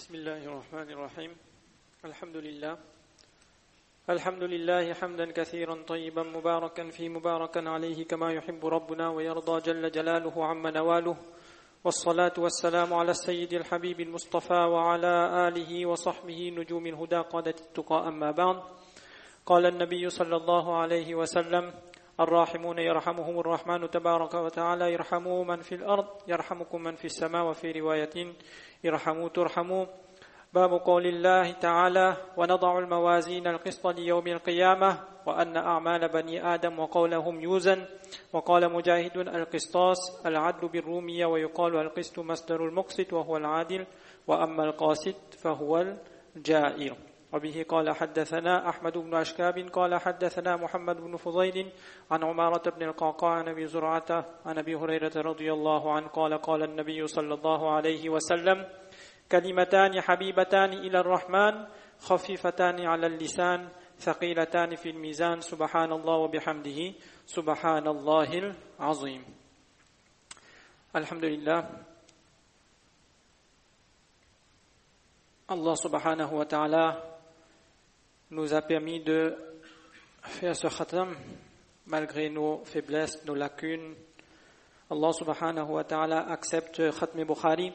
بسم الله الرحمن الرحيم الحمد لله حمدا كثيرا طيبا مباركا فيه مباركا عليه كما يحب ربنا ويرضى جل جلاله عما نواله والصلاة والسلام على السيد الحبيب المصطفى وعلى آله وصحبه نجوم الهدى قادة التقى أما بعد قال النبي صلى الله عليه وسلم الراحمون يرحمهم الرحمن تبارك وتعالى يرحموا من في الأرض يرحمكم من في السماء وفي رواية يرحموا ترحموا باب قول الله تعالى ونضع الموازين القسط ليوم القيامة وأن أعمال بني آدم وقولهم يوزن وقال مجاهد القسطاس العدل بالرومية ويقال القسط مصدر المقسط وهو العادل وأما القاسط فهو الجائر وبه قال حدثنا أحمد بن أشكاب قال حدثنا محمد بن فضيل عن عمارة بن القعقاع عن أبي زرعة عن أبي هريرة رضي الله عنه قال قال النبي صلى الله عليه وسلم كلمتان حبيبتان إلى الرحمن خفيفتان على اللسان ثقيلتان في الميزان سبحان الله وبحمده سبحان الله العظيم. Alhamdulillah, Allah subhanahu wa ta'ala nous a permis de faire ce khatam malgré nos faiblesses, nos lacunes. Allah subhanahu wa ta'ala accepte Khatm Bukhari.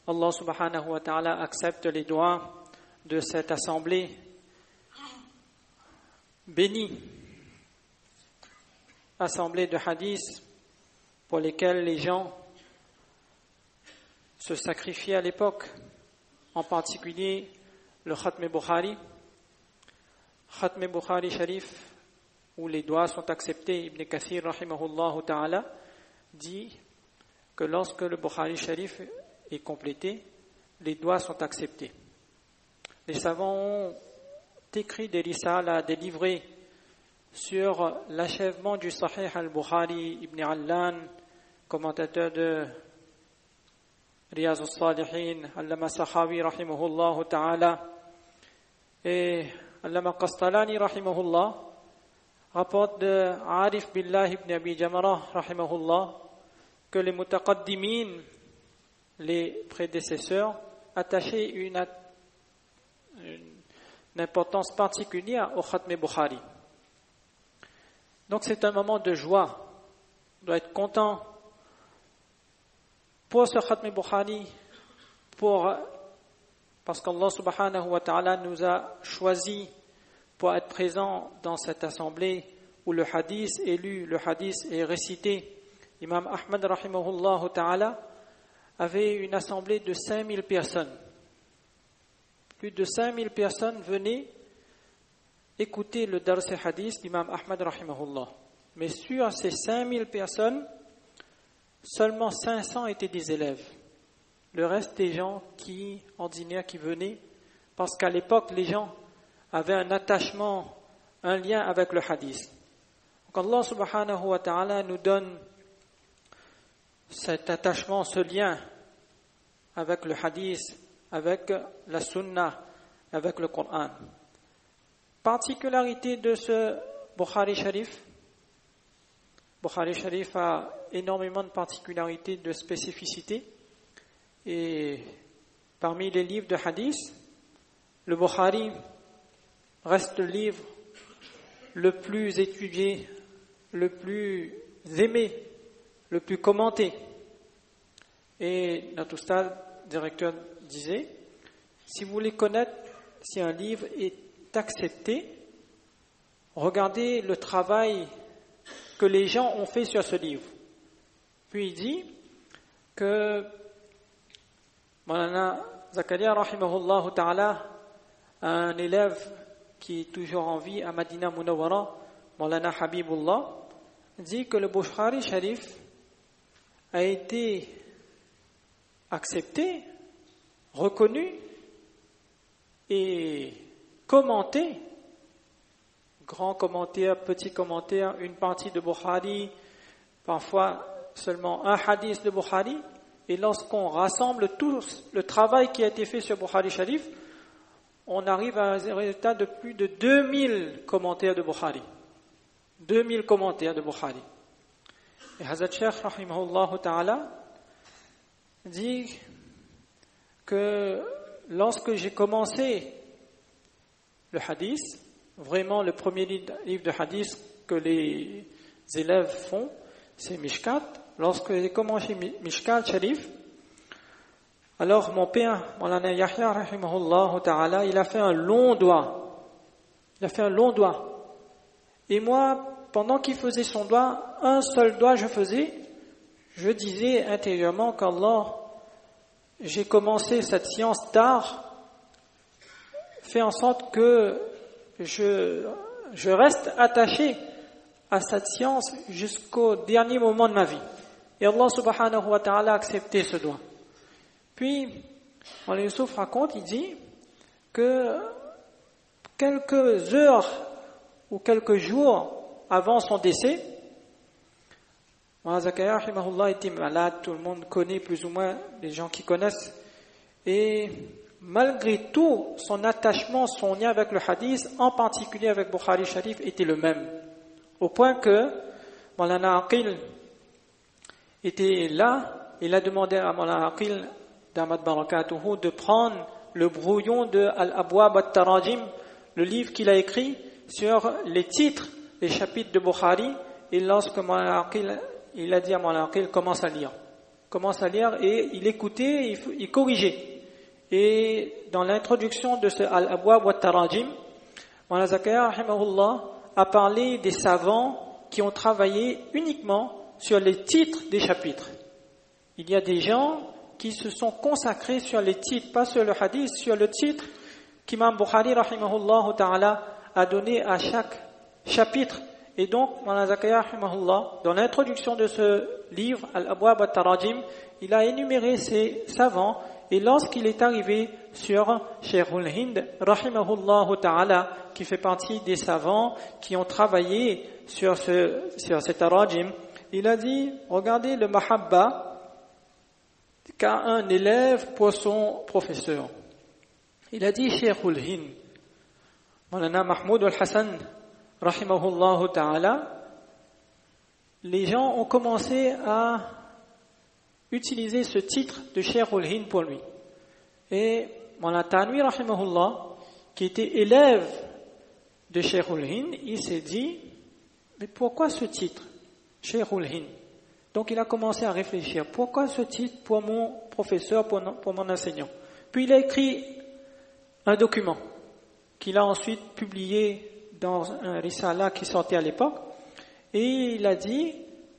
Allah subhanahu wa ta'ala accepte les doigts de cette assemblée bénie, assemblée de hadiths pour lesquels les gens se sacrifiaient à l'époque, en particulier le Khatm Bukhari. Khatm Bukhari Sharif, où les doigts sont acceptés, Ibn Kathir rahimahullah ta'ala dit que lorsque le Bukhari Sharif est complété, les doigts sont acceptés. Les savants ont écrit des risales, des livrets sur l'achèvement du Sahih al-Bukhari. Ibn Allan, commentateur de Riyaz al-Salihin, Allama Sakhawi rahimahullah ta'ala et Allama Qastalani rahimahullah rapporte de Arif Billah ibn Abi Jamara rahimahullah que les mutaqaddimin, les prédécesseurs, attachaient une importance particulière au Khatm Bukhari. Donc c'est un moment de joie, on doit être content pour ce Khatm Bukhari, parce qu'Allah subhanahu wa ta'ala nous a choisi pour être présents dans cette assemblée où le hadith est lu, le hadith est récité. Imam Ahmad rahimahullah ta'ala avait une assemblée de 5000 personnes. Plus de 5000 personnes venaient écouter le dars et hadith d'Imam Ahmad rahimahullah. Mais sur ces 5000 personnes, seulement 500 étaient des élèves. Le reste des gens ordinaires qui venaient, parce qu'à l'époque, les gens avaient un attachement, un lien avec le hadith. Donc Allah subhanahu wa ta'ala nous donne cet attachement, ce lien avec le hadith, avec la sunna, avec le Coran. Particularité de ce Bukhari Sharif. Bukhari Sharif a énormément de particularités, de spécificités. Et parmi les livres de hadith, le Bukhari reste le livre le plus étudié, le plus aimé, le plus commenté. Et notre ustad, directeur, disait, si vous voulez connaître si un livre est accepté, regardez le travail que les gens ont fait sur ce livre. Puis il dit que Maulana Zakaria rahimahullah ta'ala, un élève qui est toujours en vie à Madina Munawwara, Maulana Habibullah, dit que le Bukhari Sharif a été accepté, reconnu et commenté, grand commentaire, petit commentaire, une partie de Bukhari, parfois seulement un hadith de Bukhari, et lorsqu'on rassemble tout le travail qui a été fait sur Bukhari Sharif, on arrive à un résultat de plus de 2000 commentaires de Bukhari. 2000 commentaires de Bukhari. Et Hazrat Sheikh rahimahullah ta'ala dit que lorsque j'ai commencé le hadith, vraiment le premier livre de hadith que les élèves font, c'est Mishkat. Lorsque j'ai commencé Mishkat Sharif, alors mon père, Maulana Yahya rahimahullah ta'ala, il a fait un long doigt. Et moi, pendant qu'il faisait son doigt, un seul doigt je disais intérieurement qu'Allah, j'ai commencé cette science tard, fait en sorte que je reste attaché à cette science jusqu'au dernier moment de ma vie. Et Allah subhanahu wa ta'ala a accepté ce doigt. Puis, Maulana Youssouf raconte, il dit que quelques heures ou quelques jours avant son décès, Maulana Zakaria rahimahullah était malade, tout le monde connaît plus ou moins les gens qui connaissent, et malgré tout, son attachement, son lien avec le hadith, en particulier avec Bukhari Sharif, était le même. Au point que Maulana Aqil était là, il a demandé à Maulana Aqil d'Ahmad Barakatuhu de prendre le brouillon de Al-Abwab al-Tarajim, le livre qu'il a écrit sur les titres, les chapitres de Bukhari, et lorsque Maulana Aqil, il a dit à Maulana Aqil, commence à lire, et il écoutait, il corrigeait. Et dans l'introduction de ce Al-Abwab al-Tarajim, Maulana Zakaria rahimahullah a parlé des savants qui ont travaillé uniquement sur les titres des chapitres. Il y a des gens qui se sont consacrés sur les titres, pas sur le hadith, sur le titre qu'Imam Bukhari rahimahullah ta'ala a donné à chaque chapitre. Et donc, Maulana Zakaria rahimahullah, dans l'introduction de ce livre, Al-Abwab al-Tarajim, il a énuméré ces savants, et lorsqu'il est arrivé sur Sheikhul Hind rahimahullah ta'ala, qui fait partie des savants qui ont travaillé sur cet Tarajim, il a dit, regardez le mahabba qu'a un élève pour son professeur. Il a dit, Sheikhul Hind, Maulana Mahmoud al-Hassan, rahimahullah ta'ala, les gens ont commencé à utiliser ce titre de Sheikhul Hind pour lui. Et Maulana Tanwi, rahimahullah, qui était élève de Sheikhul Hind, il s'est dit, mais pourquoi ce titre, Sheikhul Hind? Donc il a commencé à réfléchir, pourquoi ce titre pour mon professeur, pour mon enseignant? Puis il a écrit un document qu'il a ensuite publié dans un risala qui sortait à l'époque, et il a dit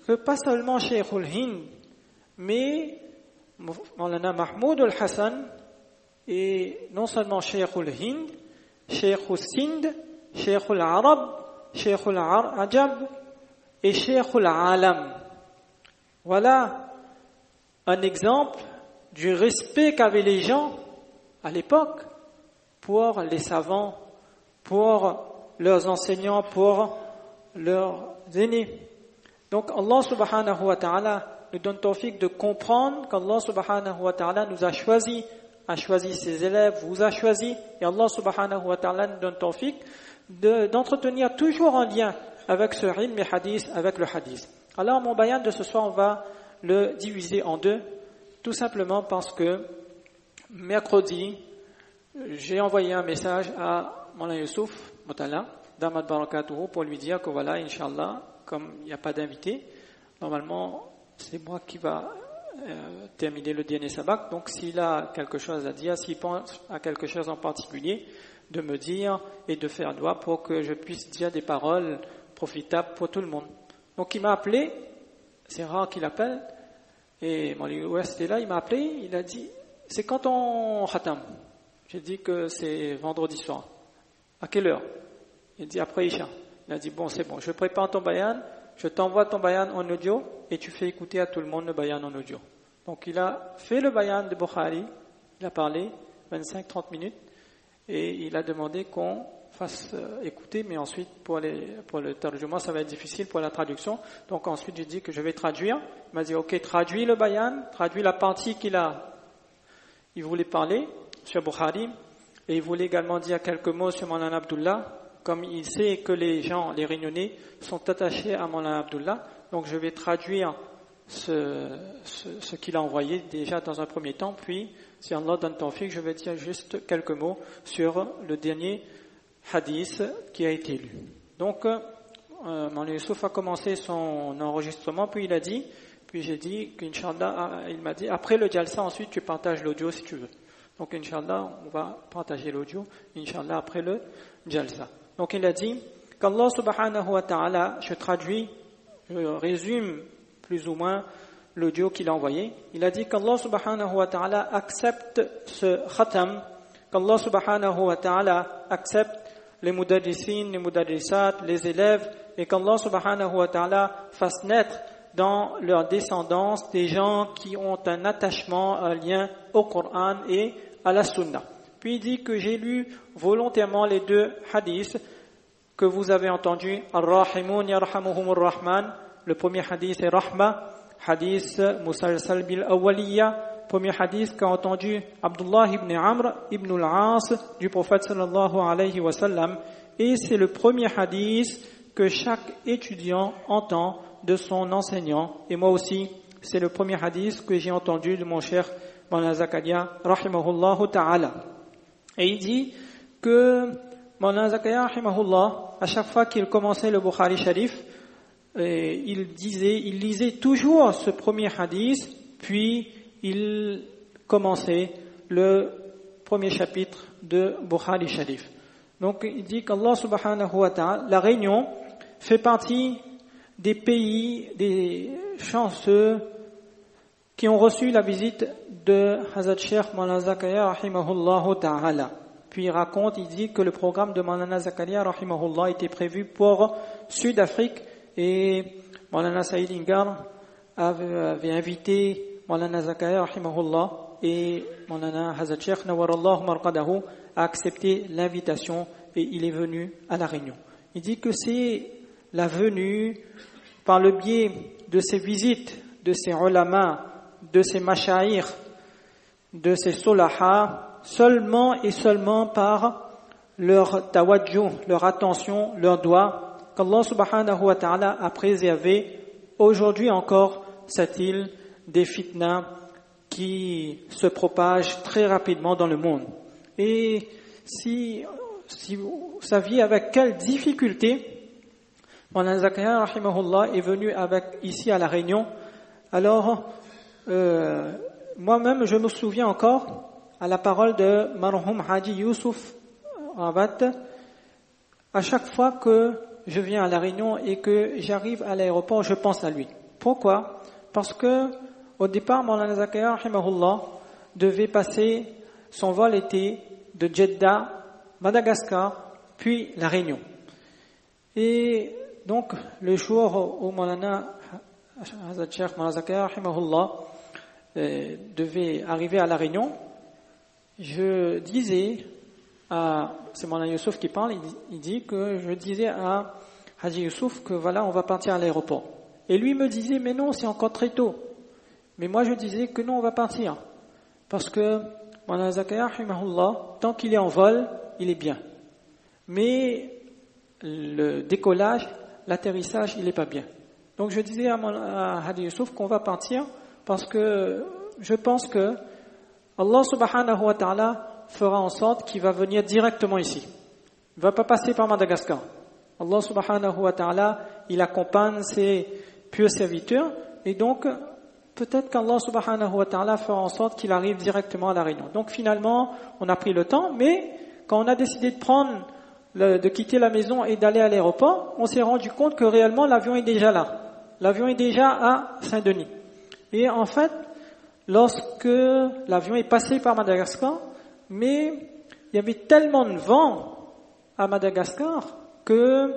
que pas seulement Sheikhul Hind, mais Maulana Mahmoud al-Hassan, et non seulement Sheikhul Hind, Sheikhul Sind, Sheikhul Arab, Sheikhul Ajab et Sheikhul Alam. Voilà un exemple du respect qu'avaient les gens à l'époque pour les savants, pour leurs enseignants, pour leurs aînés. Donc Allah subhanahu wa ta'ala nous donne tawfiq de comprendre qu'Allah subhanahu wa ta'ala nous a choisi ses élèves, vous a choisi, et Allah subhanahu wa ta'ala nous donne tawfiq d'entretenir toujours un lien avec ce ilm et hadith, avec le hadith. Alors mon bayan de ce soir, on va le diviser en deux, tout simplement parce que mercredi, j'ai envoyé un message à Maulana Youssouf Motala d'Ahmad Barakatuhu pour lui dire que voilà, Inch'Allah, comme il n'y a pas d'invité, normalement c'est moi qui va terminer le dernier sabak. Donc s'il a quelque chose à dire, s'il pense à quelque chose en particulier, de me dire et de faire doigt pour que je puisse dire des paroles profitables pour tout le monde. Donc il m'a appelé, c'est rare qu'il appelle, et Maulana Ouest est là, il m'a appelé, il a dit, c'est quand on khatam? J'ai dit que c'est vendredi soir. À quelle heure? Il dit après Isha. Il a dit bon, c'est bon, je prépare ton bayan, je t'envoie ton bayan en audio et tu fais écouter à tout le monde le bayan en audio. Donc il a fait le bayan de Bukhari, il a parlé 25-30 minutes et il a demandé qu'on fasse écouter, mais ensuite pour le tarjuma ça va être difficile pour la traduction. Donc ensuite j'ai dit que je vais traduire. Il m'a dit ok, traduis le bayan, traduis la partie il voulait parler sur Bukhari, et il voulait également dire quelques mots sur Maulana Abdullah, comme il sait que les gens, les Réunionnais, sont attachés à Maulana Abdullah. Donc je vais traduire ce qu'il a envoyé déjà dans un premier temps, puis si Allah donne tawfiq, je vais dire juste quelques mots sur le dernier hadith qui a été lu. Donc, Mawlana Youssouf a commencé son enregistrement, puis j'ai dit qu'Inch'Allah, il m'a dit, après le jalsa, ensuite tu partages l'audio si tu veux. Donc, Inch'Allah, on va partager l'audio, Inch'Allah, après le jalsa. Donc, il a dit qu'Allah subhanahu wa ta'ala, je résume plus ou moins l'audio qu'il a envoyé. Il a dit qu'Allah subhanahu wa ta'ala accepte ce khatam, qu'Allah subhanahu wa ta'ala accepte les mudarrisin, les mudarrisat, les élèves, et qu'Allah subhanahu wa ta'ala fasse naître dans leur descendance des gens qui ont un attachement, un lien au Coran et à la Sunna. Puis il dit que j'ai lu volontairement les deux hadiths que vous avez entendus, Ar-Rahimun yarhamuhumur Rahman. Le premier hadith est Rahma, hadith Musalsal bil Awwaliya, premier hadith qu'a entendu Abdullah ibn Amr ibn al-As du prophète sallallahu alayhi wa sallam, et c'est le premier hadith que chaque étudiant entend de son enseignant, et moi aussi c'est le premier hadith que j'ai entendu de mon cher Mawlana Zakaria rahimahullah ta'ala. Et il dit que Mawlana Zakaria rahimahullah, à chaque fois qu'il commençait le Bukhari Sharif, il lisait toujours ce premier hadith, puis il commençait le premier chapitre de Bukhari Sharif. Donc il dit qu'Allah subhanahu wa ta'ala, la Réunion fait partie des pays, des chanceux qui ont reçu la visite de Hazrat Cheikh Mawlana Zakaria rahimahullah ta'ala. Puis il dit que le programme de Mawlana Zakaria rahimahullah était prévu pour Sud-Afrique, et Mawlana Saïd Ingar avait invité Mawlana Zakaria rahimahullah, et Mawlana Hazrat Cheikh Nawarallahu Marqadahu a accepté l'invitation et il est venu à La Réunion. Il dit que c'est la venue par le biais de ces visites, de ces ulama, de ces mashayikh, de ces solaha, seulement et seulement par leur tawajjuh, leur attention, leur doigt, qu'Allah subhanahu wa ta'ala a préservé aujourd'hui encore cette île des fitnas qui se propagent très rapidement dans le monde. Et si vous saviez avec quelle difficulté Mawlana Zakaria rahimahullah est venu ici à La Réunion, alors moi-même je me souviens encore à la parole de Marhum Haji Youssouf Rabat, à chaque fois que je viens à La Réunion et que j'arrive à l'aéroport, je pense à lui. Pourquoi? Parce que au départ, Mawlana Zakaria rahimahullah devait passer, son vol était de Jeddah, Madagascar, puis La Réunion. Et donc, le jour où Mawlana Hazrat Cheikh Mawlana Zakaria rahimahullah devait arriver à La Réunion, je disais c'est Mawlana Youssouf qui parle, il dit que je disais à Haji Youssouf que voilà, on va partir à l'aéroport. Et lui me disait, mais non, c'est encore très tôt. Mais moi je disais que non, on va partir. Parce que Mawlana Zakaria rahimahullah, tant qu'il est en vol, il est bien. Mais le décollage, l'atterrissage, il n'est pas bien. Donc je disais à Haji Youssouf qu'on va partir parce que je pense que Allah subhanahu wa ta'ala fera en sorte qu'il va venir directement ici. Il ne va pas passer par Madagascar. Allah subhanahu wa ta'ala, il accompagne ses pieux serviteurs, et donc peut-être qu'Allah subhanahu wa ta'ala fera en sorte qu'il arrive directement à La Réunion. Donc finalement, on a pris le temps, mais quand on a décidé de quitter la maison et d'aller à l'aéroport, on s'est rendu compte que réellement l'avion est déjà là. L'avion est déjà à Saint-Denis. Et en fait, lorsque l'avion est passé par Madagascar, mais il y avait tellement de vent à Madagascar que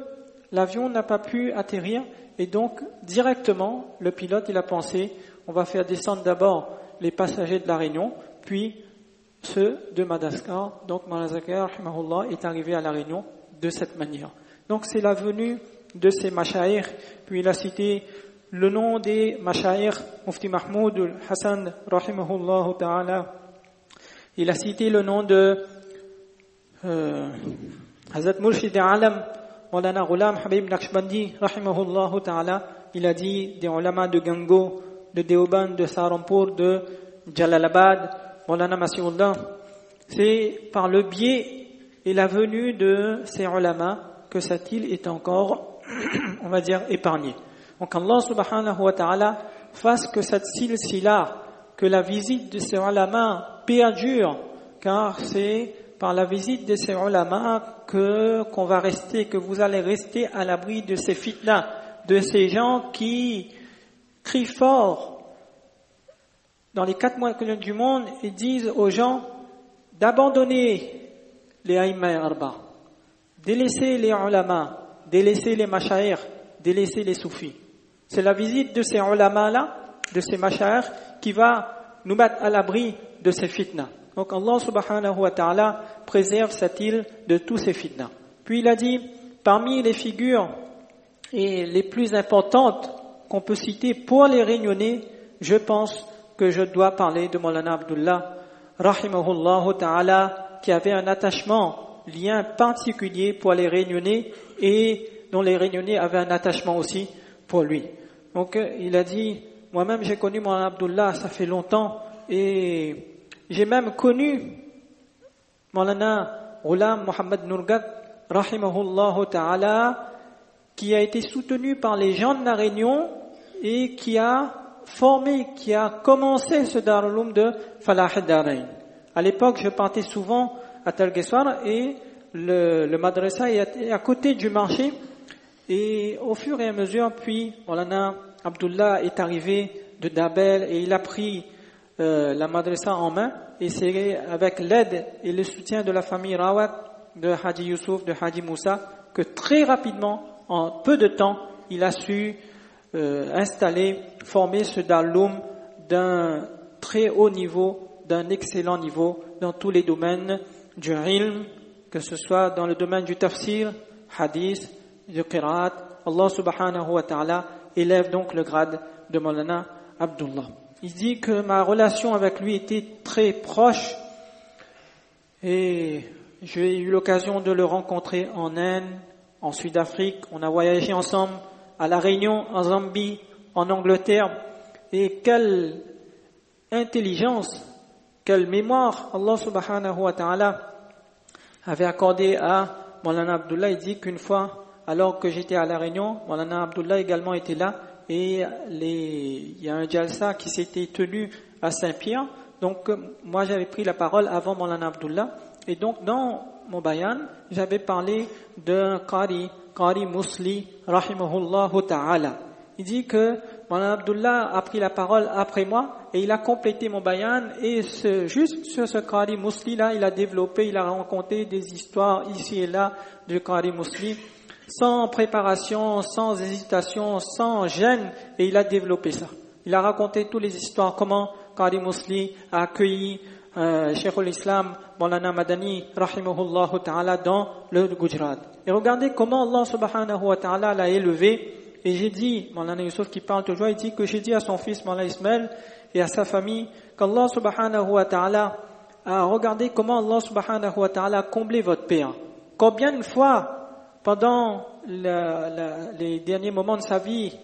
l'avion n'a pas pu atterrir, et donc directement le pilote il a pensé on va faire descendre d'abord les passagers de La Réunion, puis ceux de Madagascar. Donc Mawlana Zakaria rahimahullah est arrivé à La Réunion de cette manière. Donc c'est la venue de ces mashayikh. Puis il a cité le nom des mashayikh, Mufti Mahmoud Hassan rahimahullah ta'ala. Il a cité le nom de Hazrat Murshid Alam Mawlana Ghulam Habib Naqshbandi rahimahullah ta'ala. Il a dit des ulama de Gango de Deoband, de Saharanpur, de Jalalabad, Maulana Masihullah. C'est par le biais et la venue de ces ulama que cette île est encore, on va dire, épargnée. Donc Allah subhanahu wa ta'ala fasse que cette silsila, que la visite de ces ulama perdure, car c'est par la visite de ces ulama qu'on va rester, que vous allez rester à l'abri de ces fitnas, de ces gens qui crient fort dans les 4 mois du monde et disent aux gens d'abandonner les aïma et arba, délaisser les ulama, délaisser les mashayikh, délaisser les soufis. C'est la visite de ces ulama-là, de ces mashayikh, qui va nous mettre à l'abri de ces fitnas. Donc Allah subhanahu wa ta'ala préserve cette île de tous ces fitnas. Puis il a dit, parmi les figures et les plus importantes qu'on peut citer pour les réunionnais, je pense que je dois parler de Maulana Abdullah, rahimahullah ta'ala, qui avait un attachement, lien particulier pour les réunionnais et dont les réunionnais avaient un attachement aussi pour lui. Donc il a dit, moi-même j'ai connu Maulana Abdullah, ça fait longtemps, et j'ai même connu Maulana Ghulam Muhammad Nurgat, rahimahullah ta'ala, qui a été soutenu par les gens de la Réunion et qui a formé, qui a commencé ce Darul Uloum de Falah ad-Darain. À l'époque, je partais souvent à Talgueswar et le madrasa est à côté du marché. Et au fur et à mesure, puis Maulana Abdullah est arrivé de Dabel et il a pris la madrasa en main. Et c'est avec l'aide et le soutien de la famille Rawat, de Haji Youssouf, de Haji Moussa, que très rapidement, en peu de temps, il a su installer, former ce Darul Uloum d'un très haut niveau, d'un excellent niveau dans tous les domaines du ilm, que ce soit dans le domaine du tafsir, hadith, du qira'at. Allah subhanahu wa ta'ala élève donc le grade de Maulana Abdullah. Il dit que ma relation avec lui était très proche et j'ai eu l'occasion de le rencontrer en Inde, en Sud-Afrique. On a voyagé ensemble à La Réunion, en Zambie, en Angleterre. Et quelle intelligence, quelle mémoire Allah subhanahu wa ta'ala avait accordé à Maulana Abdullah. Il dit qu'une fois, alors que j'étais à La Réunion, Maulana Abdullah également était là. Et il y a un jalsa qui s'était tenu à Saint-Pierre. Donc, moi, j'avais pris la parole avant Maulana Abdullah. Et donc, dans mon bayan, j'avais parlé d'un Qari Musli, rahimahullahu ta'ala. Il dit que Maulana Abdullah a pris la parole après moi et il a complété mon bayan. Et juste sur ce Qari Musli là, il a développé, il a raconté des histoires ici et là du Qari Musli, sans préparation, sans hésitation, sans gêne, et il a développé ça. Il a raconté toutes les histoires, comment Qari Musli a accueilli Cheikh al-Islam Maulana Madani rahimahullah ta'ala dans le Gujarat. Et regardez comment Allah subhanahu wa ta'ala l'a élevé. Et j'ai dit, Maulana Youssouf qui parle toujours, il dit que j'ai dit à son fils Maulana Ismaël et à sa famille qu'Allah subhanahu wa ta'ala a regardé comment Allah subhanahu wa ta'ala a comblé votre père. Combien de fois pendant les derniers moments de sa vie,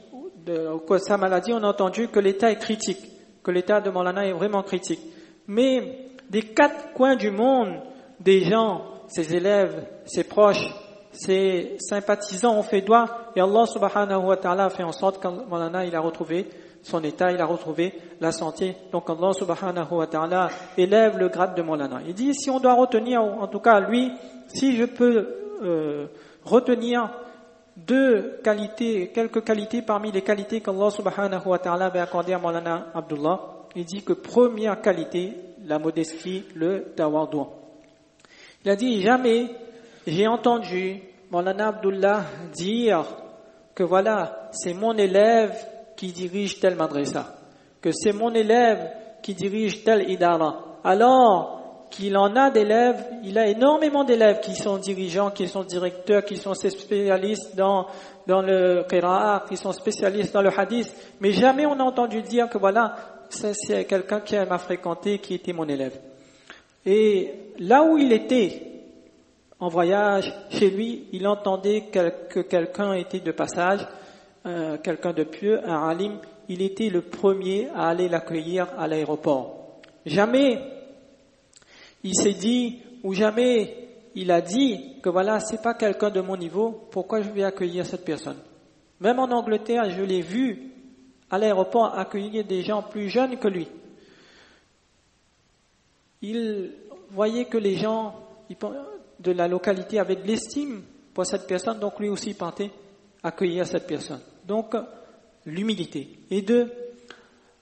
de sa maladie, on a entendu que l'état est critique, que l'état de Maulana est vraiment critique. Mais des 4 coins du monde, des gens, ses élèves, ses proches, ses sympathisants ont fait doigt et Allah subhanahu wa ta'ala a fait en sorte que Maulana il a retrouvé son état, il a retrouvé la santé. Donc Allah subhanahu wa ta'ala élève le grade de Maulana. Il dit, si on doit retenir, en tout cas lui, si je peux retenir 2 qualités, quelques qualités parmi les qualités qu'Allah subhanahu wa ta'ala avait accordées à Maulana Abdullah, il dit que première qualité, la modestie, le tawaddu. Il a dit, jamais j'ai entendu Maulana Abdullah dire que voilà, c'est mon élève qui dirige tel madrasa, que c'est mon élève qui dirige tel idara. Alors qu'il en a d'élèves, il a énormément d'élèves qui sont dirigeants, qui sont directeurs, qui sont spécialistes dans le qira'a, qui sont spécialistes dans le hadith, mais jamais on a entendu dire que voilà, c'est quelqu'un qui m'a fréquenté, qui était mon élève. Et là où il était, en voyage, chez lui, il entendait que quelqu'un était de passage, quelqu'un de pieux, un alim, il était le premier à aller l'accueillir à l'aéroport. Jamais il s'est dit, ou jamais il a dit que voilà, c'est pas quelqu'un de mon niveau, pourquoi je vais accueillir cette personne? Même en Angleterre, je l'ai vu à l'aéroport accueillir des gens plus jeunes que lui. Il voyait que les gens de la localité avaient de l'estime pour cette personne, donc lui aussi partait accueillir cette personne. Donc, l'humilité. Et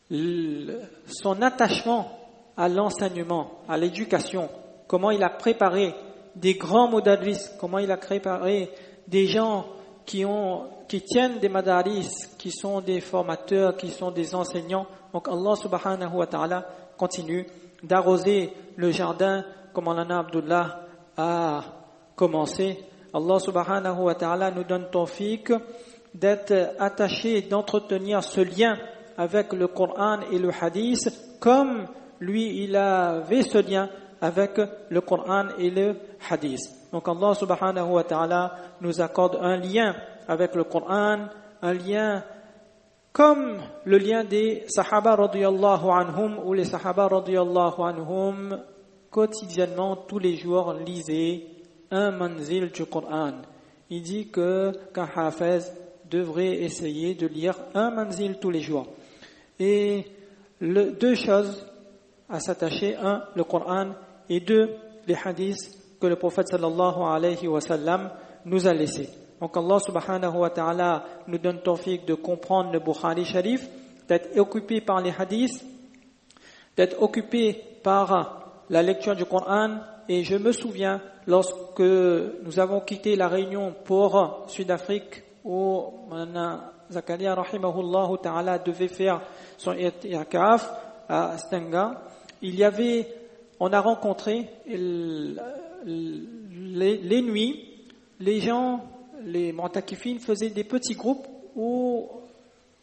son attachement à l'enseignement, à l'éducation, comment il a préparé des grands madaris, comment il a préparé des gens qui tiennent des madaris, qui sont des formateurs, qui sont des enseignants. Donc Allah subhanahu wa ta'ala continue d'arroser le jardin comme Maulana Abdullah a commencé. Allah subhanahu wa ta'ala nous donne tawfiq d'être attaché, d'entretenir ce lien avec le Coran et le Hadith, comme lui, il avait ce lien avec le Coran et le Hadith. Donc Allah subhanahu wa ta'ala nous accorde un lien avec le Coran, un lien comme le lien des Sahaba radiyallahu anhum, où les Sahaba radiyallahu anhum quotidiennement, tous les jours, lisaient un manzil du Coran. Il dit qu'un hafiz devrait essayer de lire un manzil tous les jours. Et deux choses à s'attacher: un, le Coran, et deux, les hadiths que le prophète sallallahu alayhi wa sallam nous a laissés. Donc Allah subhanahu wa ta'ala nous donne tawfiq de comprendre le Bukhari Sharif, d'être occupé par les hadiths, d'être occupé par la lecture du Coran. Et je me souviens, lorsque nous avons quitté la Réunion pour Sud-Afrique, où Maulana Zakaria rahimahullah ta'ala devait faire son i'tikaf à Stenga, on a rencontré les nuits, les gens, les mu'takifines faisaient des petits groupes où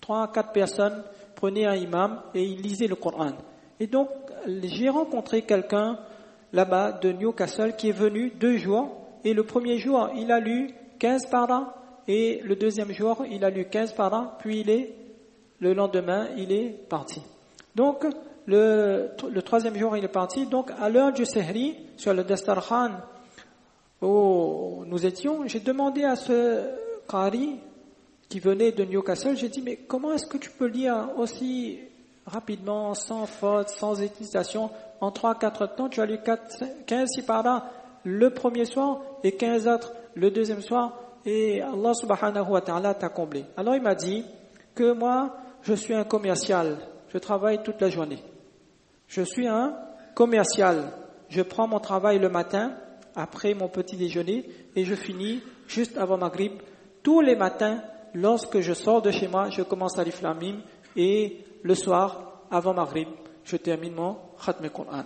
3 à 4 personnes prenaient un imam et ils lisaient le Coran. Et donc, j'ai rencontré quelqu'un là-bas de Newcastle qui est venu 2 jours, et le premier jour, il a lu 15 paras, et le deuxième jour, il a lu 15 paras, puis le lendemain, il est parti. Donc, le troisième jour, il est parti. Donc, à l'heure du Sehri, sur le Dastarkhan, où nous étions, j'ai demandé à ce Qari qui venait de Newcastle, j'ai dit, mais comment est-ce que tu peux lire aussi rapidement, sans faute, sans hésitation, en 3-4 temps? Tu as lu 15 paras le premier soir et 15 autres le deuxième soir, et Allah subhanahu wa ta'ala t'a comblé. Alors il m'a dit que moi, je suis un commercial, je travaille toute la journée. Je suis un commercial, je prends mon travail le matin, après mon petit déjeuner, et je finis juste avant Maghrib. Tous les matins, lorsque je sors de chez moi, je commence à Alif Lam Mim, et le soir, avant Maghrib, je termine mon Khatm al-Qur'an.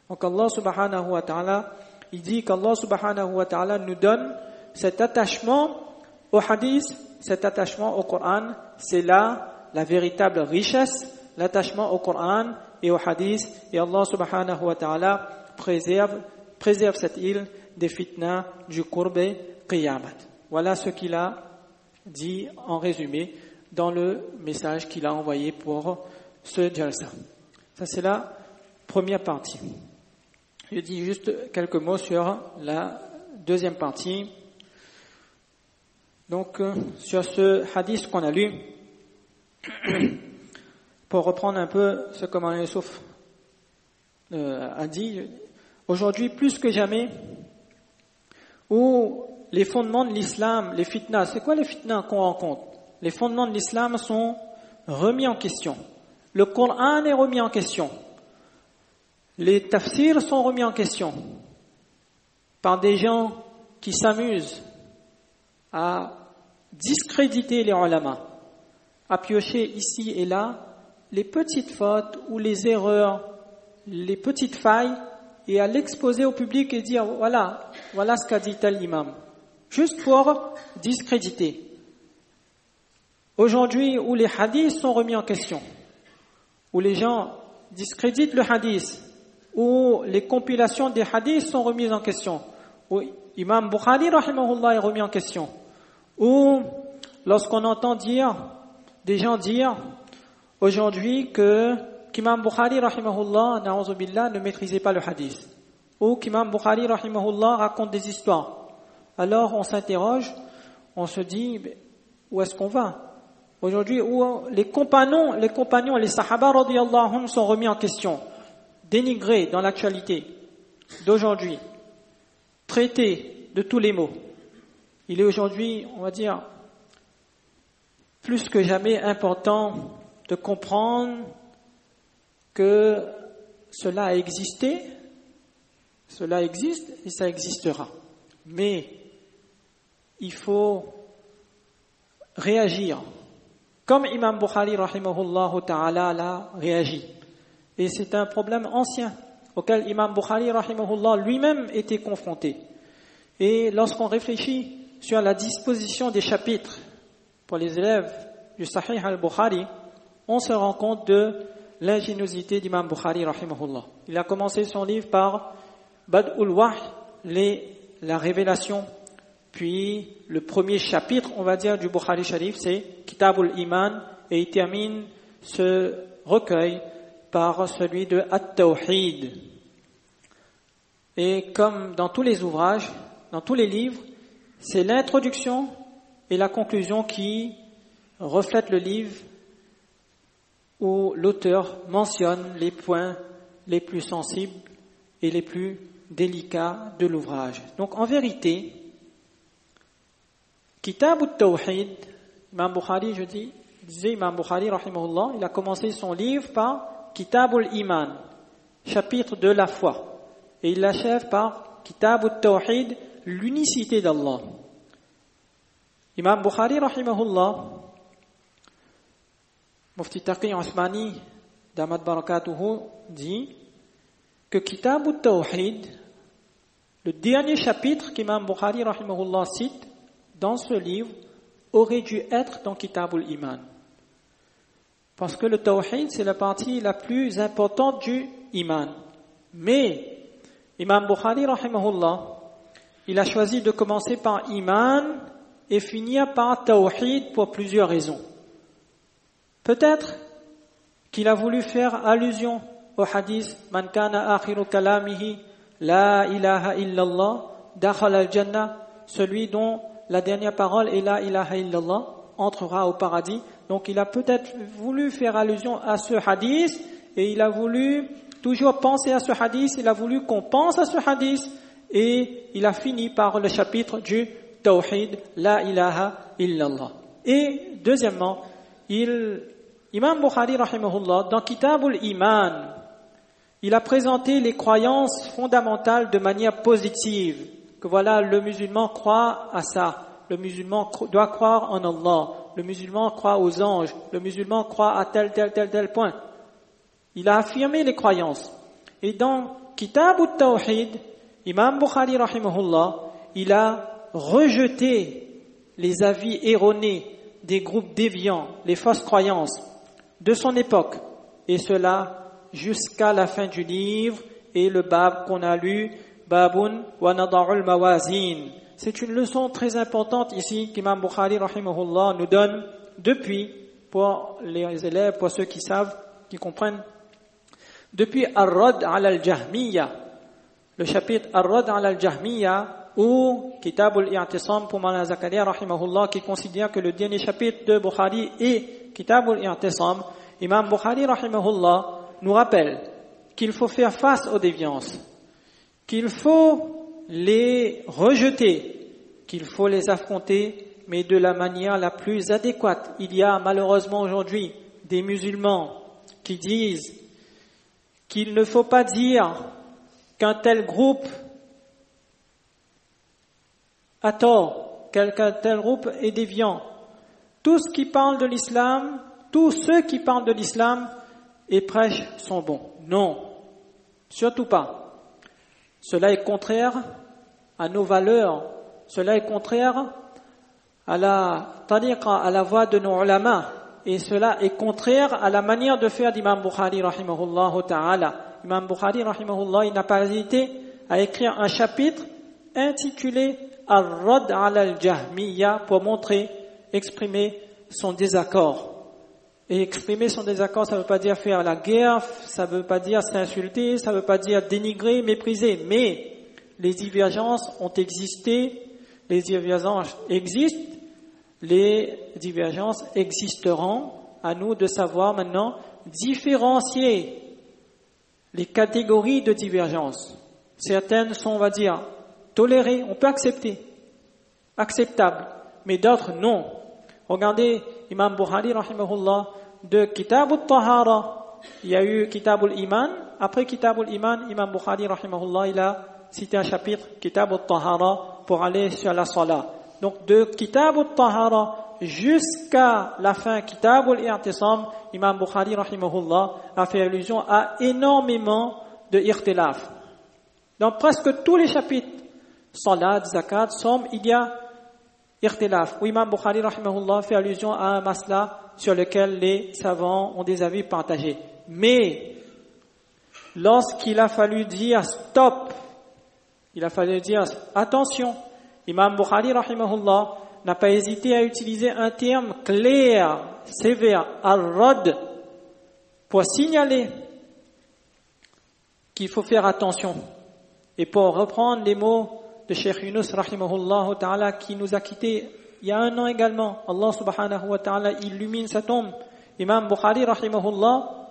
Donc Allah subhanahu wa ta'ala, il dit qu'Allah subhanahu wa ta'ala nous donne cet attachement au hadith, cet attachement au Coran. C'est là la véritable richesse, l'attachement au Coran et au hadith. Et Allah subhanahu wa ta'ala préserve cette île des fitnas du courbe qiyamat. Voilà ce qu'il a dit en résumé dans le message qu'il a envoyé pour ce jalsa. Ça, c'est la première partie. Je dis juste quelques mots sur la deuxième partie. Donc, sur ce hadith qu'on a lu, pour reprendre un peu ce que Maulana Youssouf a dit, aujourd'hui, plus que jamais, où les fondements de l'islam, les fitnas, c'est quoi les fitnas qu'on rencontre? Les fondements de l'islam sont remis en question. Le Coran est remis en question. Les tafsirs sont remis en question par des gens qui s'amusent à discréditer les ulama, à piocher ici et là les petites fautes ou les erreurs, les petites failles, et à l'exposer au public et dire voilà ce qu'a dit tel imam, juste pour discréditer. Aujourd'hui, où les hadiths sont remis en question, où les gens discréditent le hadith, où les compilations des hadiths sont remises en question, où Imam Bukhari rahimahullah est remis en question, où lorsqu'on entend des gens dire aujourd'hui qu'Imam Bukhari rahimahullah, na'oudhu billah, ne maîtrisait pas le hadith, ou qu'Imam Bukhari rahimahullah raconte des histoires. Alors on s'interroge, on se dit, où est-ce qu'on va? Aujourd'hui, où les compagnons, les sahaba radiyallahu anhum sont remis en question, dénigrés dans l'actualité d'aujourd'hui, traités de tous les maux. Il est aujourd'hui, on va dire, plus que jamais important de comprendre que cela a existé, cela existe et ça existera. Mais il faut réagir comme Imam Bukhari rahimahullah ta'ala l'a réagi. Et c'est un problème ancien auquel Imam Bukhari rahimahullah lui-même était confronté. Et lorsqu'on réfléchit sur la disposition des chapitres pour les élèves du Sahih al-Bukhari, on se rend compte de l'ingéniosité d'Imam Bukhari rahimahullah. Il a commencé son livre par Bad'ul Wahy, la révélation, puis le premier chapitre, on va dire, du Bukhari Sharif, c'est Kitabul Iman, et il termine ce recueil par celui de At-Tawhid. Et comme dans tous les ouvrages, dans tous les livres, c'est l'introduction et la conclusion qui reflètent le livre où l'auteur mentionne les points les plus sensibles et les plus délicats de l'ouvrage. Donc en vérité, Kitab al-Tawhid, Imam Bukhari, disais Imam Bukhari rahimahullah, il a commencé son livre par Kitab al-Iman, chapitre de la foi, et il l'achève par Kitab al-Tawhid, l'unicité d'Allah. Imam Bukhari rahimahullah, Mufti Taqi Osmani Damat Barakatuhu, dit que Kitab al-Tawhid, le dernier chapitre qu'Imam Bukhari rahimahullah cite dans ce livre, aurait dû être dans Kitab al-Iman. Parce que le Tawhid, c'est la partie la plus importante du Iman. Mais Imam Bukhari rahimahullah, il a choisi de commencer par Iman et finir par Tawhid pour plusieurs raisons. Peut-être qu'il a voulu faire allusion au hadith Man kana akhiru kalamihi la ilaha illallah dakhala al-jannah, celui dont la dernière parole est la ilaha illallah entrera au paradis. Donc il a peut-être voulu faire allusion à ce hadith et il a voulu toujours penser à ce hadith, il a voulu qu'on pense à ce hadith et il a fini par le chapitre du Tawhid, la ilaha illallah. Et deuxièmement, Imam Bukhari rahimahullah, dans Kitabul Iman, il a présenté les croyances fondamentales de manière positive, que voilà, le musulman croit à ça, le musulman doit croire en Allah, le musulman croit aux anges, le musulman croit à tel point. Il a affirmé les croyances. Et dans Kitab al-Tawhid, Imam Bukhari rahimahullah, il a rejeté les avis erronés des groupes déviants, les fausses croyances de son époque. Et cela jusqu'à la fin du livre et le bab qu'on a lu, Babun wa nada'ul mawazin. C'est une leçon très importante ici qu'Imam Bukhari rahimahullah nous donne depuis, pour les élèves, pour ceux qui savent, qui comprennent, depuis Ar-Rad ala al-Jahmiya, le chapitre Ar-Rad ala al-Jahmiya, ou Kitab al-I'tisam pour Mawlana Zakaria rahimahullah, qui considère que le dernier chapitre de Bukhari est Kitab al-I'tisam. Imam Bukhari rahimahullah nous rappelle qu'il faut faire face aux déviances, qu'il faut les rejeter, qu'il faut les affronter, mais de la manière la plus adéquate. Il y a malheureusement aujourd'hui des musulmans qui disent qu'il ne faut pas dire qu'un tel groupe a tort, qu'un tel groupe est déviant. Tous ceux qui parlent de l'islam et prêchent sont bons. Non, surtout pas. Cela est contraire à nos valeurs, cela est contraire à la tariqa, à la voie de nos ulama, et cela est contraire à la manière de faire d'Imam Bukhari rahimahullah ta'ala. Imam Bukhari rahimahullah, il n'a pas hésité à écrire un chapitre intitulé Ar-Rad ala al-Jahmiya pour exprimer son désaccord Et exprimer son désaccord, ça ne veut pas dire faire la guerre, ça ne veut pas dire s'insulter, ça ne veut pas dire dénigrer, mépriser. Mais les divergences ont existé, les divergences existent, les divergences existeront. À nous de savoir maintenant différencier les catégories de divergences. Certaines sont, on va dire, tolérées, on peut accepter, acceptables, mais d'autres non. Regardez Imam Bukhari rahimahullah de Kitab al-Tahara. Il y a eu Kitab al-Iman. Après Kitab al-Iman, Imam Bukhari rahimahullah, il a cité un chapitre Kitab al-Tahara pour aller sur la salat. Donc de Kitab al-Tahara jusqu'à la fin Kitab al-I'tisam, Imam Bukhari rahimahullah a fait allusion à énormément de ikhtilaf. Dans presque tous les chapitres, salat, zakat, somme, il y a ikhtilaf, où Imam Bukhari rahimahullah fait allusion à un masla sur lequel les savants ont des avis partagés. Mais lorsqu'il a fallu dire stop, il a fallu dire attention, Imam Bukhari rahimahullah n'a pas hésité à utiliser un terme clair, sévère, al-rad, pour signaler qu'il faut faire attention. Et pour reprendre les mots de Cheikh Yunus rahimahullah ta'ala qui nous a quittés il y a 1 an également, Allah subhanahu wa ta'ala illumine sa tombe. Imam Bukhari rahimahullah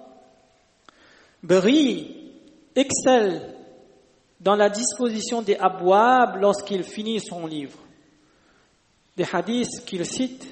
brille, excelle dans la disposition des abwab lorsqu'il finit son livre. Des hadiths qu'il cite,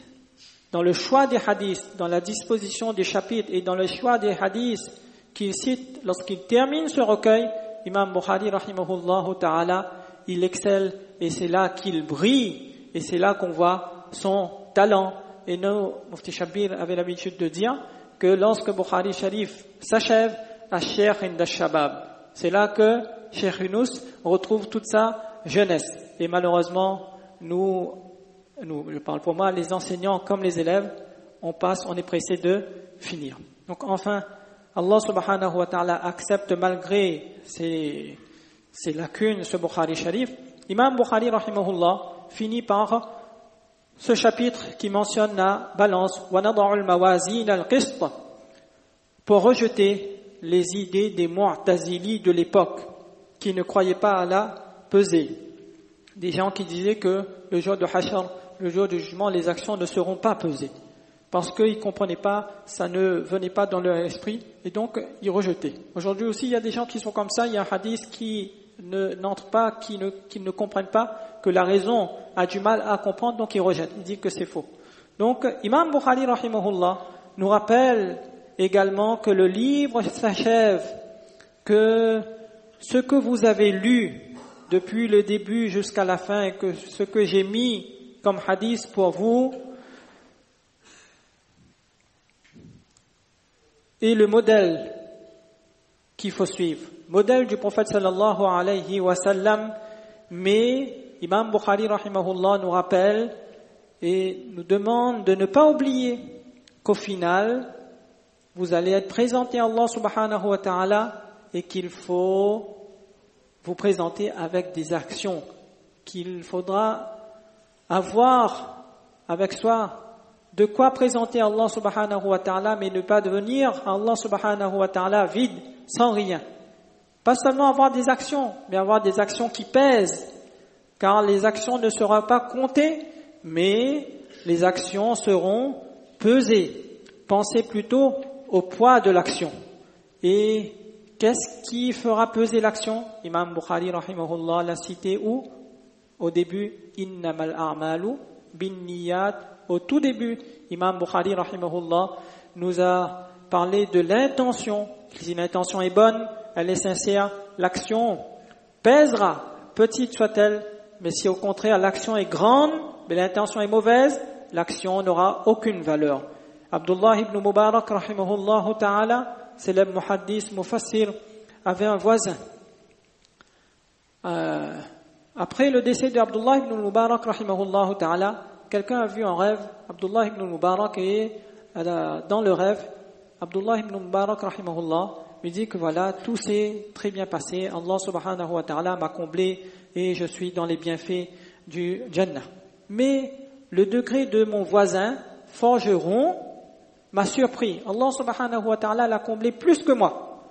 dans le choix des hadiths, dans la disposition des chapitres et dans le choix des hadiths qu'il cite lorsqu'il termine ce recueil, Imam Bukhari rahimahullah ta'ala, il excelle et c'est là qu'il brille et c'est là qu'on voit son talent. Et nous, Mufti Shabir avait l'habitude de dire que lorsque Bukhari Sharif s'achève, Ash-Shaykh inda Shabab, c'est là que Cheikh Yunus retrouve toute sa jeunesse. Et malheureusement, nous, je parle pour moi, les enseignants comme les élèves, on est pressé de finir. Donc enfin, Allah subhanahu wa ta'ala accepte malgré ses lacunes ce Bukhari Sharif. Imam Bukhari rahimahullah finit par ce chapitre qui mentionne la balance wa nad'u al-mawazin al-qist pour rejeter les idées des Mu'tazili de l'époque qui ne croyaient pas à la pesée. Des gens qui disaient que le jour de Hashr, le jour du jugement, les actions ne seront pas pesées. Parce qu'ils ne comprenaient pas, ça ne venait pas dans leur esprit, et donc ils rejetaient. Aujourd'hui aussi, il y a des gens qui sont comme ça, il y a un hadith qui n'entre pas, qui ne comprennent pas, que la raison a du mal à comprendre, donc ils rejettent, ils disent que c'est faux. Donc, Imam Bukhari rahimahullah nous rappelle également que le livre s'achève, que ce que vous avez lu depuis le début jusqu'à la fin, et que ce que j'ai mis comme hadith pour vous, et le modèle qu'il faut suivre, modèle du prophète sallallahu alayhi wa sallam. Mais Imam Bukhari rahimahullah nous rappelle et nous demande de ne pas oublier qu'au final vous allez être présenté à Allah subhanahu wa ta'ala et qu'il faut vous présenter avec des actions, qu'il faudra avoir avec soi de quoi présenter Allah subhanahu wa ta'ala, mais ne pas devenir Allah subhanahu wa ta'ala vide, sans rien. Pas seulement avoir des actions, mais avoir des actions qui pèsent, car les actions ne seront pas comptées, mais les actions seront pesées. Pensez plutôt au poids de l'action. Et qu'est-ce qui fera peser l'action? Imam Bukhari rahimahullah l'a cité où? Au début, innamal a'malu bin niyat. Au tout début, Imam Bukhari rahimahullah nous a parlé de l'intention. Si l'intention est bonne, elle est sincère, l'action pèsera, petite soit-elle, mais si au contraire l'action est grande, mais l'intention est mauvaise, l'action n'aura aucune valeur. Abdullah ibn Mubarak rahimahullah ta'ala, célèbre muhaddis, mufassir, avait un voisin. Après le décès d'Abdullah ibn Mubarak rahimahullah ta'ala, quelqu'un a vu en rêve Abdullah ibn Mubarak et dans le rêve, Abdullah ibn Mubarak rahimahullah lui dit que voilà, tout s'est très bien passé, Allah subhanahu wa ta'ala m'a comblé et je suis dans les bienfaits du Jannah. Mais le degré de mon voisin, forgeron, m'a surpris. Allah subhanahu wa ta'ala l'a comblé plus que moi.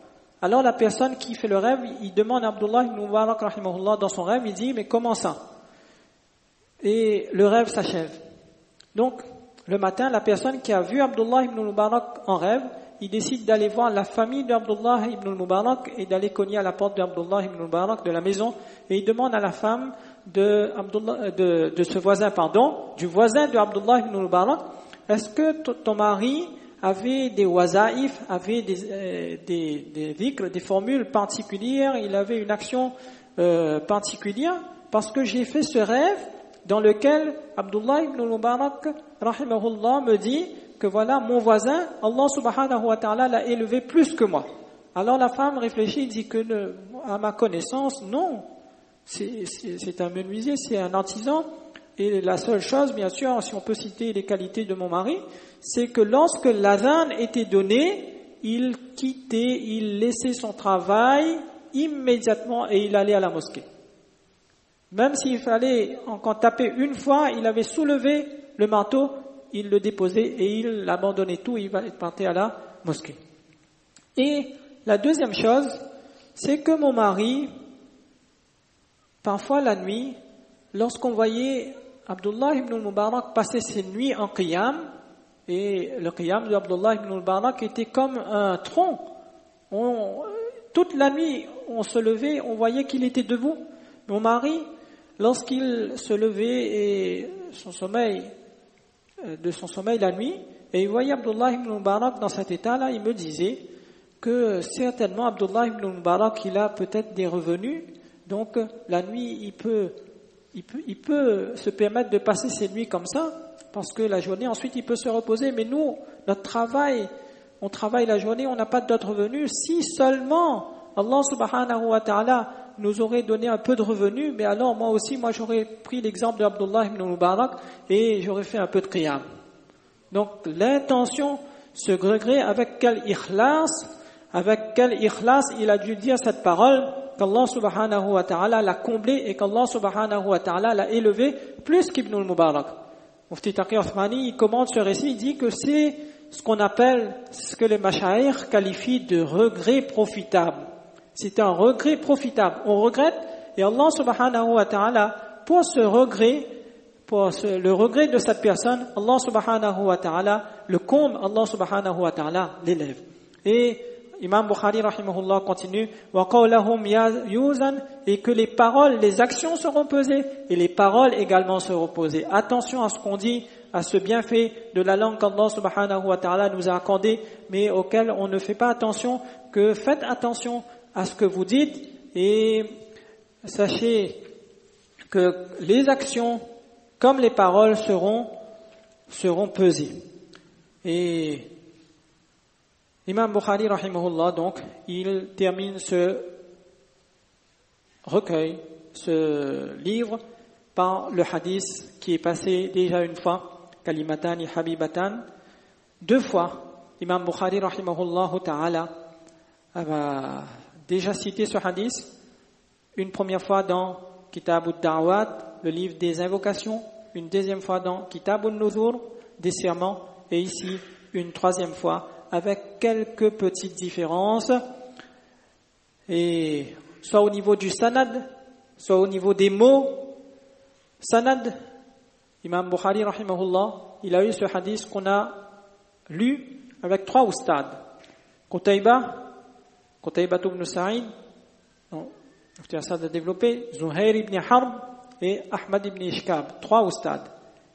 Alors la personne qui fait le rêve, il demande à Abdullah ibn Mubarak rahimahullah dans son rêve, il dit mais comment ça? Et le rêve s'achève. Donc le matin, la personne qui a vu Abdullah ibn Mubarak en rêve, il décide d'aller voir la famille d'Abdullah ibn Mubarak et d'aller cogner à la porte d'Abdullah ibn Mubarak de la maison, et il demande à la femme de ce voisin, du voisin de Abdullah ibn Mubarak, est-ce que ton mari avait des wazaïf, avait des dhikr, des formules particulières, il avait une action particulière, parce que j'ai fait ce rêve dans lequel Abdullah ibn Mubarak rahimahullah me dit que voilà, mon voisin, Allah subhanahu wa ta'ala l'a élevé plus que moi. Alors la femme réfléchit, dit que à ma connaissance, non, c'est un menuisier, c'est un artisan, et la seule chose, bien sûr, si on peut citer les qualités de mon mari, c'est que lorsque l'adhan était donné, il quittait, il laissait son travail immédiatement et il allait à la mosquée. Même s'il fallait encore taper une fois, il avait soulevé le manteau, il le déposait et il abandonnait tout, il partait à la mosquée. Et la deuxième chose, c'est que mon mari, parfois la nuit, lorsqu'on voyait Abdullah ibn Mubarak passer ses nuits en qiyam, et le qiyam de Abdullah ibn Mubarak était comme un tronc. Toute la nuit, on se levait, on voyait qu'il était debout. Mon mari, lorsqu'il se levait et de son sommeil la nuit, et il voyait Abdullah ibn Mubarak dans cet état-là, il me disait que certainement Abdullah ibn Mubarak, il a peut-être des revenus, donc la nuit, il peut se permettre de passer ses nuits comme ça, parce que la journée, ensuite, il peut se reposer. Mais nous, notre travail, on travaille la journée, on n'a pas d'autres revenus. Si seulement Allah subhanahu wa ta'ala nous aurait donné un peu de revenus, mais alors moi j'aurais pris l'exemple d'Abdullah ibn Mubarak et j'aurais fait un peu de qiyam. Donc l'intention, ce degré, avec quel ikhlas il a dû dire cette parole, qu'Allah subhanahu wa ta'ala l'a comblé et qu'Allah subhanahu wa ta'ala l'a élevé plus qu'Ibn al-Mubarak. Mufti Taqi Othmani, il commente ce récit, il dit que c'est ce qu'on appelle, ce que les mashayikh qualifient de regret profitable. C'est un regret profitable. On regrette et Allah subhanahu wa ta'ala, pour le regret de cette personne, Allah subhanahu wa ta'ala le comble, Allah subhanahu wa ta'ala l'élève. Et Imam Bukhari rahimahullah continue, wa qawlahum yuzan, et que les paroles, les actions seront pesées et les paroles également seront pesées. Attention à ce qu'on dit, à ce bienfait de la langue qu'Allah subhanahu wa ta'ala nous a accordé, mais auquel on ne fait pas attention, que faites attention à ce que vous dites et sachez que les actions comme les paroles seront pesées. Et Imam Bukhari rahimahullah, donc, il termine ce recueil, ce livre, par le hadith qui est passé déjà une fois, Kalimatani Habibatan. 2 fois, Imam Bukhari rahimahullah ta'ala a déjà cité ce hadith, une première fois dans Kitab al-Da'wat, le livre des invocations, une deuxième fois dans Kitab al-Nuzur, des serments, et ici, une troisième fois, avec quelques petites différences, et soit au niveau du sanad, soit au niveau des mots. Sanad, Imam Bukhari rahimahullah, il a eu ce hadith qu'on a lu avec 3 oustad. Qutayba ibn Sa'id, Mufti Assad a développé, Zuhair ibn Harb et Ahmad ibn Ishkab, 3 oustad.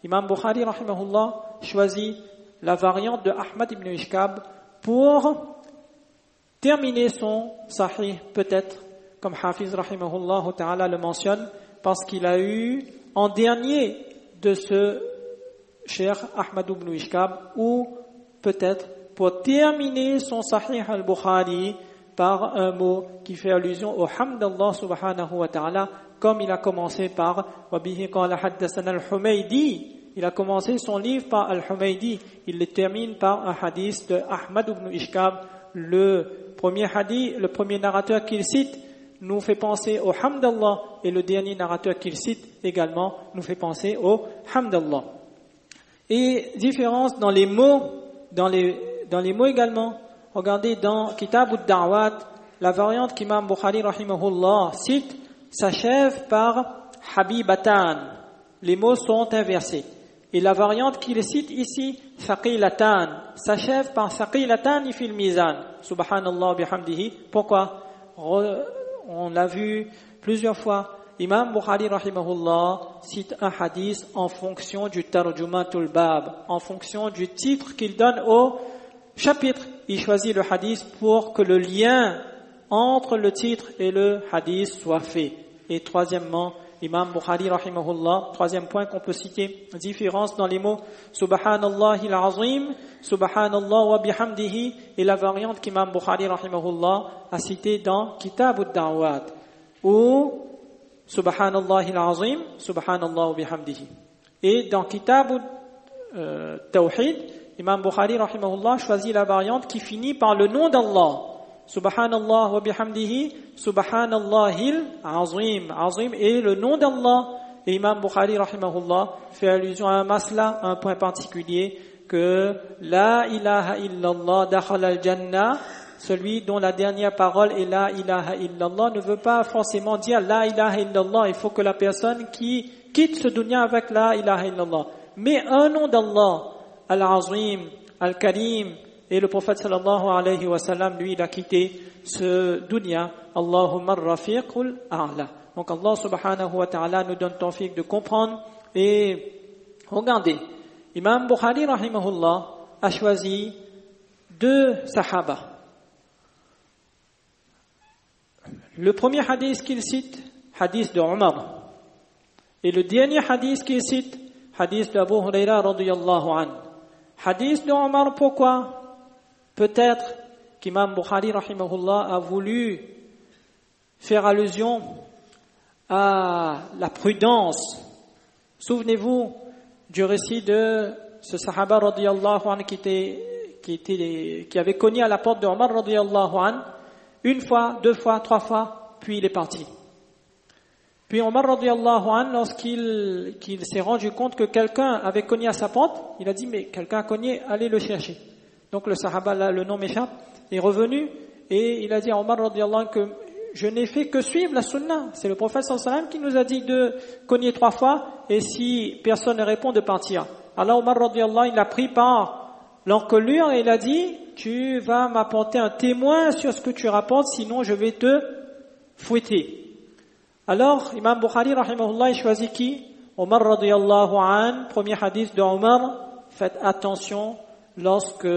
Imam Bukhari rahimahullah choisit la variante de Ahmad ibn Ishkab pour terminer son sahih, peut-être, comme Hafiz rahimahullah ta'ala le mentionne, parce qu'il a eu en dernier de ce cher Ahmad ibn Ishkab, ou peut-être pour terminer son sahih al-Bukhari par un mot qui fait allusion au hamd d'Allah subhanahu wa ta'ala, comme il a commencé par Wabihi qala haddathana al-Humaydi. Il a commencé son livre par Al-Humaydi. Il le termine par un hadith de Ahmad ibn Ishkab. Le premier narrateur qu'il cite nous fait penser au hamd d'Allah, et le dernier narrateur qu'il cite également nous fait penser au hamd d'Allah. Et différence dans les mots dans les mots également, regardez dans Kitab ad-Da'wat, la variante qu'Imam Bukhari rahimahullah cite s'achève par Habibatan. Les mots sont inversés. Et la variante qu'il cite ici, Thaqilatan, s'achève par Thaqilatan fil mizan. Subhanallah bihamdihi. Pourquoi? On l'a vu plusieurs fois. Imam Bukhari rahimahullah cite un hadith en fonction du tarjumatul bab, en fonction du titre qu'il donne au chapitre. Il choisit le hadith pour que le lien entre le titre et le hadith soit fait. Et troisièmement, Imam Bukhari rahimahullah, troisième point qu'on peut citer, différence dans les mots Subhanallahil azim, Subhanallah wa bihamdihi, et la variante qu'Imam Bukhari rahimahullah a citée dans Kitab ad-Da'wat, ou Subhanallahil azim, Subhanallah wa bihamdihi. Et dans Kitab Tawhid, Imam Bukhari rahimahullah choisit la variante qui finit par le nom d'Allah. Subhanallah wa bihamdihi, Subhanallahil azim. Azim est le nom d'Allah. Et Imam Bukhari rahimahullah fait allusion à un masla, un point particulier, que La ilaha illallah dakhal al-jannah, celui dont la dernière parole est La ilaha illallah, ne veut pas forcément dire La ilaha illallah. Il faut que la personne qui quitte ce dunya avec La ilaha illallah. Mais un nom d'Allah, Al-Azim, Al-Karim, et le prophète sallallahu alayhi wa sallam, lui, il a quitté ce dunya. Allahumma rafiqul a'la. Donc Allah subhanahu wa ta'ala nous donne tawfiq de comprendre. Et regardez, Imam Bukhari rahimahullah a choisi deux sahaba. Le premier hadith qu'il cite, hadith de Omar. Et le dernier hadith qu'il cite, hadith d'Abu Huraira radiyallahu anhu. Hadith de Omar, pourquoi? Peut-être qu'Imam Bukhari rahimahullah a voulu faire allusion à la prudence. Souvenez-vous du récit de ce sahaba radiyallahu anhu qui avait cogné à la porte de Omar radiyallahu anhu une fois, deux fois, trois fois, puis il est parti. Puis Omar radiyallahu anhu, lorsqu'il s'est rendu compte que quelqu'un avait cogné à sa porte, il a dit mais quelqu'un a cogné, allez le chercher. Donc le sahaba, là, le nom m'échappe, est revenu et il a dit à Omar radiyallahu anhu que je n'ai fait que suivre la sunna. C'est le prophète sallallahu alayhi wa sallam qui nous a dit de cogner trois fois et si personne ne répond de partir. Alors Omar radiyallahu anhu, il a pris par l'encolure et il a dit tu vas m'apporter un témoin sur ce que tu rapportes, sinon je vais te fouetter. Alors, Imam Bukhari, rahimahullah, il choisit qui? Omar radiyallahu anhu, premier hadith de Omar. Faites attention lorsque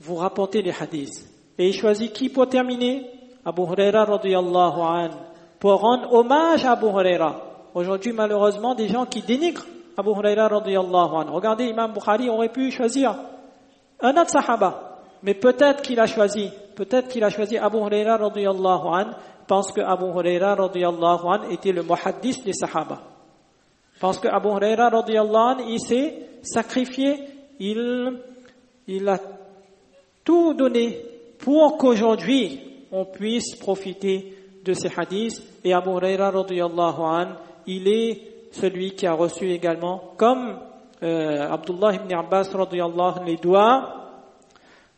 vous rapportez les hadiths. Et il choisit qui pour terminer? Abu Huraira radiyallahu anhu. Pour rendre hommage à Abu Huraira. Aujourd'hui, malheureusement, des gens qui dénigrent Abu Huraira radiyallahu anhu. Regardez, Imam Bukhari aurait pu choisir un autre sahaba. Mais peut-être qu'il a choisi Abu Huraira radiyallahu anhu. Parce que Abu Huraira radiyallahu anhu était le muhaddis des sahaba. Parce que Abu Huraira radiyallahu anhu, il s'est sacrifié, il a tout donné pour qu'aujourd'hui on puisse profiter de ces hadiths. Et Abu Huraira radiyallahu anhu, il est celui qui a reçu également, comme Abdullah ibn Abbas radiyallahu anhu, les doigts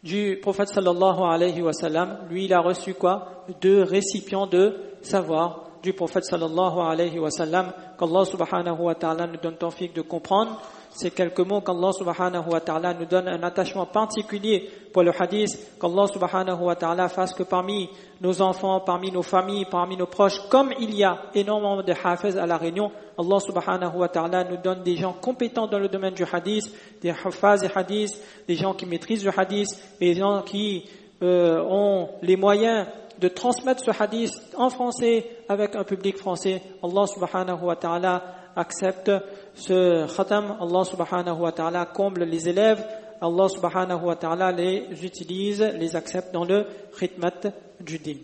du prophète sallallahu alayhi wa sallam. Lui, il a reçu quoi? 2 récipients de savoir du prophète sallallahu alayhi wa sallam. Qu'Allah subhanahu wa ta'ala nous donne tawfiq de comprendre ces quelques mots, qu'Allah subhanahu wa ta'ala nous donne un attachement particulier pour le hadith, qu'Allah subhanahu wa ta'ala fasse que parmi nos enfants, parmi nos familles, parmi nos proches, comme il y a énormément de hafiz à la Réunion, Allah subhanahu wa ta'ala nous donne des gens compétents dans le domaine du hadith, des hafaz et hadith, des gens qui maîtrisent le hadith, et des gens qui ont les moyens de transmettre ce hadith en français avec un public français. Allah subhanahu wa ta'ala accepte ce khatam. Allah subhanahu wa ta'ala comble les élèves. Allah subhanahu wa ta'ala les utilise, les accepte dans le khidmat du din.